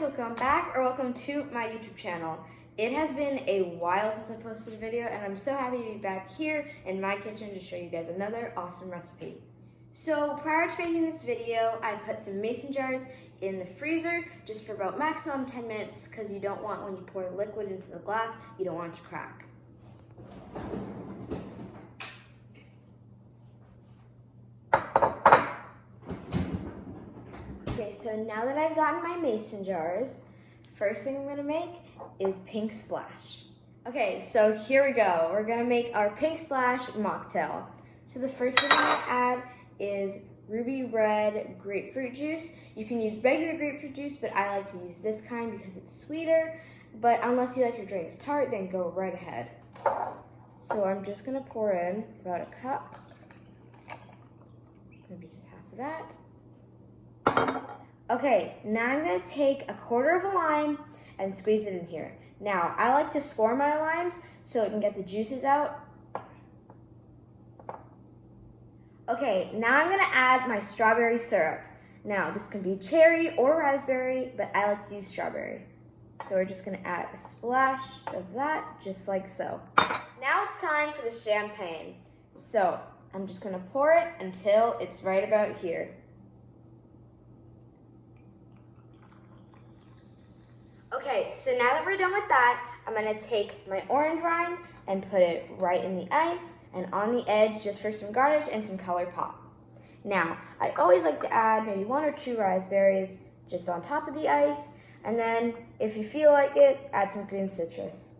welcome back or welcome to my YouTube channel. It has been a while since I posted a video and I'm so happy to be back here in my kitchen to show you guys another awesome recipe. So prior to making this video, I put some mason jars in the freezer just for about maximum 10 minutes because you don't want, when you pour the liquid into the glass, you don't want it to crack. Okay, so now that I've gotten my mason jars, first thing I'm gonna make is pink splash. Okay, so here we go. We're gonna make our pink splash mocktail. So the first thing I'm gonna add is Ruby Red Grapefruit Juice. You can use regular grapefruit juice, but I like to use this kind because it's sweeter. But unless you like your drinks tart, then go right ahead. So I'm just gonna pour in about a cup. Maybe just half of that. Okay, now I'm gonna take a quarter of a lime and squeeze it in here. Now, I like to score my limes so it can get the juices out. Okay, now I'm gonna add my strawberry syrup. Now, this can be cherry or raspberry, but I like to use strawberry. So we're just gonna add a splash of that, just like so. Now it's time for the champagne. So, I'm just gonna pour it until it's right about here. Okay, so now that we're done with that, I'm gonna take my orange rind and put it right in the ice and on the edge just for some garnish and some color pop. Now, I always like to add maybe 1 or 2 raspberries just on top of the ice, and then if you feel like it, add some green citrus.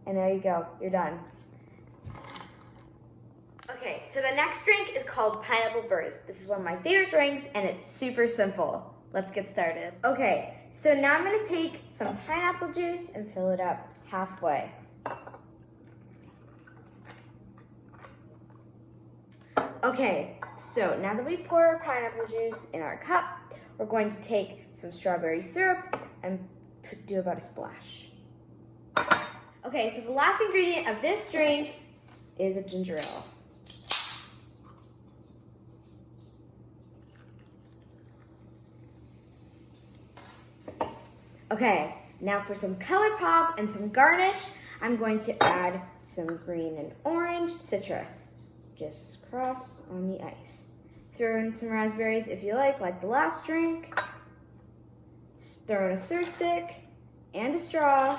And there you go, you're done. Okay, so the next drink is called Pineapple Burst. This is one of my favorite drinks and it's super simple. Let's get started. Okay, so now I'm gonna take some pineapple juice and fill it up halfway. Okay, so now that we pour our pineapple juice in our cup, we're going to take some strawberry syrup and do about a splash. Okay, so the last ingredient of this drink is a ginger ale. Okay, now for some color pop and some garnish, I'm going to add some green and orange citrus. Just cross on the ice. Throw in some raspberries if you like the last drink. Throw in a stir stick and a straw,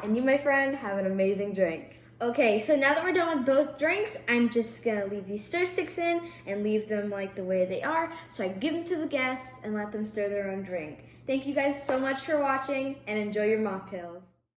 and you, my friend, have an amazing drink. Okay, so now that we're done with both drinks, I'm just gonna leave these stir sticks in and leave them like the way they are so I can give them to the guests and let them stir their own drink. Thank you guys so much for watching and enjoy your mocktails.